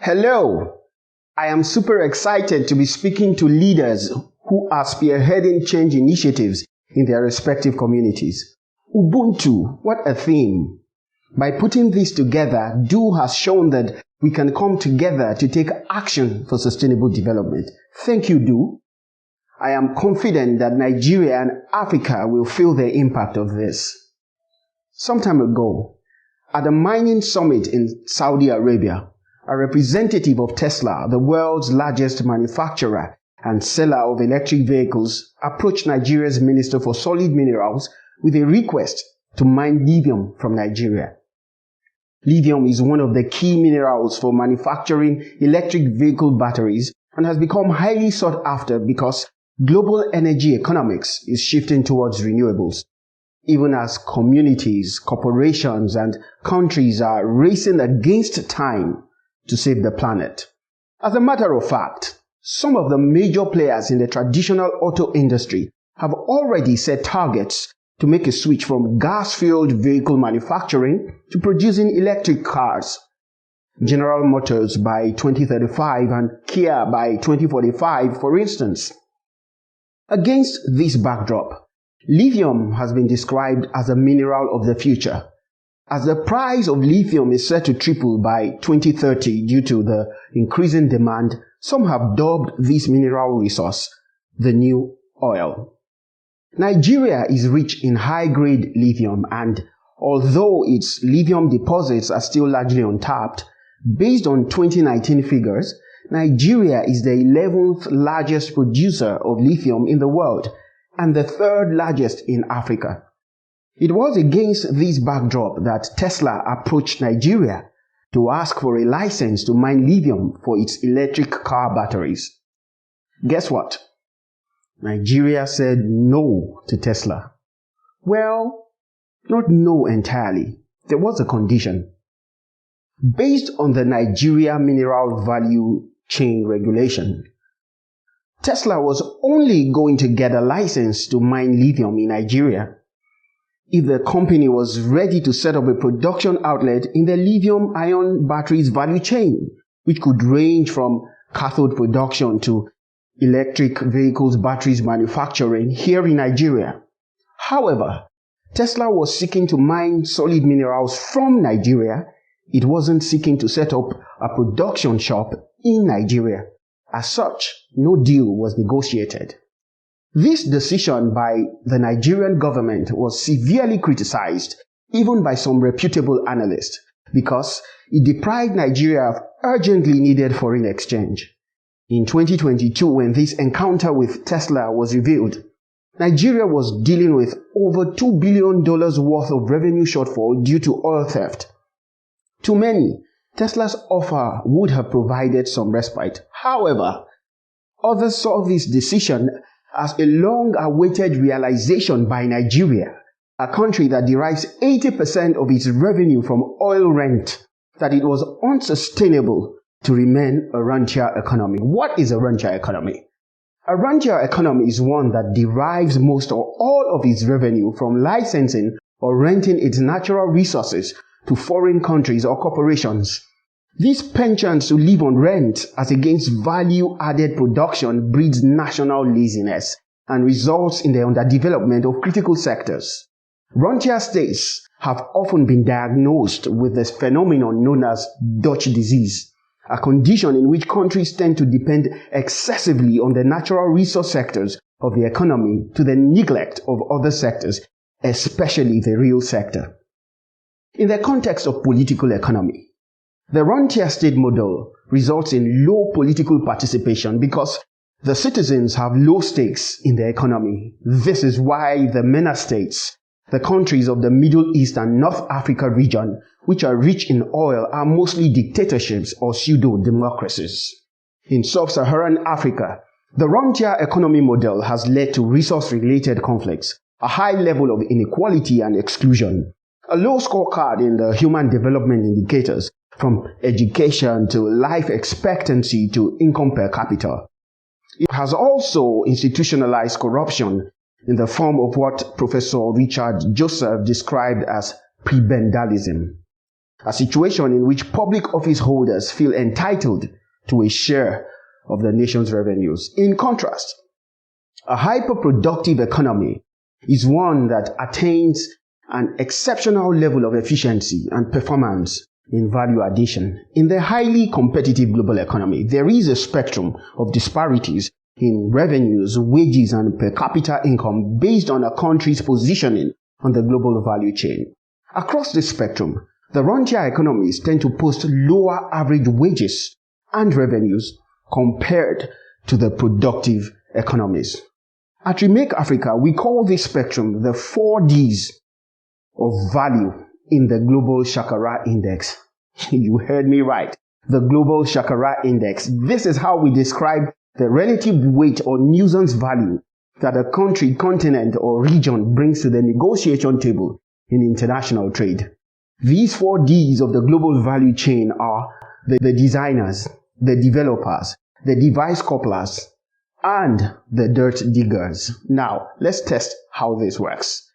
Hello, I am super excited to be speaking to leaders who are spearheading change initiatives in their respective communities. Ubuntu, what a theme! By putting this together, Do has shown that we can come together to take action for sustainable development. Thank you, Do. I am confident that Nigeria and Africa will feel the impact of this. Some time ago, at a mining summit in Saudi Arabia, a representative of Tesla, the world's largest manufacturer and seller of electric vehicles, approached Nigeria's Minister for Solid Minerals with a request to mine lithium from Nigeria. Lithium is one of the key minerals for manufacturing electric vehicle batteries and has become highly sought after because global energy economics is shifting towards renewables, even as communities, corporations, and countries are racing against time to save the planet. As a matter of fact, some of the major players in the traditional auto industry have already set targets to make a switch from gas-fueled vehicle manufacturing to producing electric cars. General Motors by 2035 and Kia by 2045, for instance. Against this backdrop, lithium has been described as a mineral of the future, as the price of lithium is set to triple by 2030 due to the increasing demand. Some have dubbed this mineral resource the new oil. Nigeria is rich in high-grade lithium, and although its lithium deposits are still largely untapped, based on 2019 figures, Nigeria is the 11th largest producer of lithium in the world and the 3rd largest in Africa. It was against this backdrop that Tesla approached Nigeria to ask for a license to mine lithium for its electric car batteries. Guess what? Nigeria said no to Tesla. Well, not no entirely. There was a condition. Based on the Nigeria Mineral Value Chain Regulation, Tesla was only going to get a license to mine lithium in Nigeria if the company was ready to set up a production outlet in the lithium-ion batteries value chain, which could range from cathode production to electric vehicles batteries manufacturing here in Nigeria. However, Tesla was seeking to mine solid minerals from Nigeria. It wasn't seeking to set up a production shop in Nigeria. As such, no deal was negotiated. This decision by the Nigerian government was severely criticized, even by some reputable analysts, because it deprived Nigeria of urgently needed foreign exchange. In 2022, when this encounter with Tesla was revealed, Nigeria was dealing with over $2 billion worth of revenue shortfall due to oil theft. To many, Tesla's offer would have provided some respite. However, others saw this decision as a long-awaited realization by Nigeria, a country that derives 80% of its revenue from oil rent, that it was unsustainable to remain a rentier economy. What is a rentier economy? A rentier economy is one that derives most or all of its revenue from licensing or renting its natural resources to foreign countries or corporations. This penchant to live on rent as against value-added production breeds national laziness and results in the underdevelopment of critical sectors. Rentier states have often been diagnosed with this phenomenon known as Dutch disease, a condition in which countries tend to depend excessively on the natural resource sectors of the economy to the neglect of other sectors, especially the real sector. In the context of political economy, the rentier state model results in low political participation because the citizens have low stakes in the economy. This is why the MENA states, the countries of the Middle East and North Africa region, which are rich in oil, are mostly dictatorships or pseudo-democracies. In sub-Saharan Africa, the rentier economy model has led to resource-related conflicts, a high level of inequality and exclusion, a low scorecard in the human development indicators, from education to life expectancy to income per capita. It has also institutionalized corruption in the form of what Professor Richard Joseph described as prebendalism. a situation in which public office holders feel entitled to a share of the nation's revenues. In contrast, a hyperproductive economy is one that attains an exceptional level of efficiency and performance in value addition. In the highly competitive global economy, there is a spectrum of disparities in revenues, wages, and per capita income based on a country's positioning on the global value chain. Across this spectrum, the Rentier economies tend to post lower average wages and revenues compared to the productive economies. At Remake Africa, we call this spectrum the 4 Ds of value in the Global Shakara Index. You heard me right. The Global Shakara Index. This is how we describe the relative weight or nuisance value that a country, continent, or region brings to the negotiation table in international trade. These 4 Ds of the global value chain are the designers, the developers, the device couplers, and the dirt diggers. Now, let's test how this works.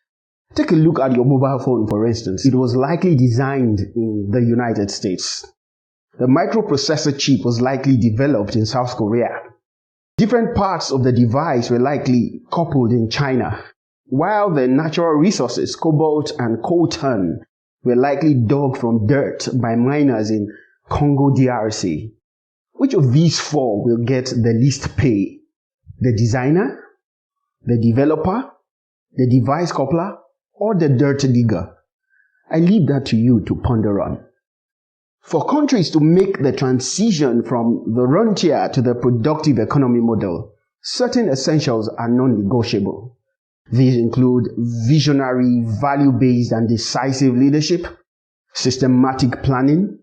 Take a look at your mobile phone, for instance. It was likely designed in the United States. The microprocessor chip was likely developed in South Korea. Different parts of the device were likely coupled in China, while the natural resources, cobalt and coltan, were likely dug from dirt by miners in Congo DRC. Which of these 4 will get the least pay? The designer, the developer, the device coupler, or the dirt digger? I leave that to you to ponder on. For countries to make the transition from the rentier to the productive economy model, certain essentials are non-negotiable. These include visionary, value-based, and decisive leadership, systematic planning,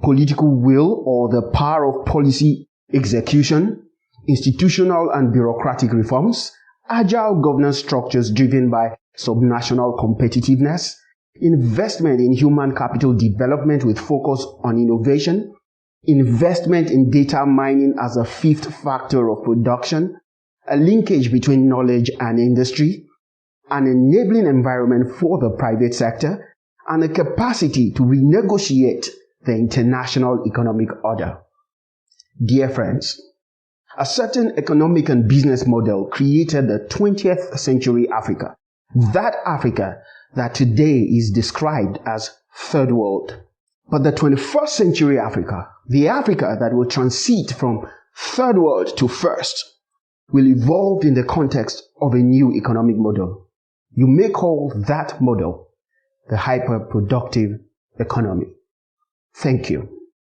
political will or the power of policy execution, institutional and bureaucratic reforms, agile governance structures driven by subnational competitiveness, investment in human capital development with focus on innovation, investment in data mining as a 5th factor of production, a linkage between knowledge and industry, an enabling environment for the private sector, and a capacity to renegotiate the international economic order. Dear friends, a certain economic and business model created the 20th century Africa, that Africa that today is described as third world. But the 21st century Africa, the Africa that will transit from third world to first, will evolve in the context of a new economic model. You may call that model the hyperproductive economy. Thank you.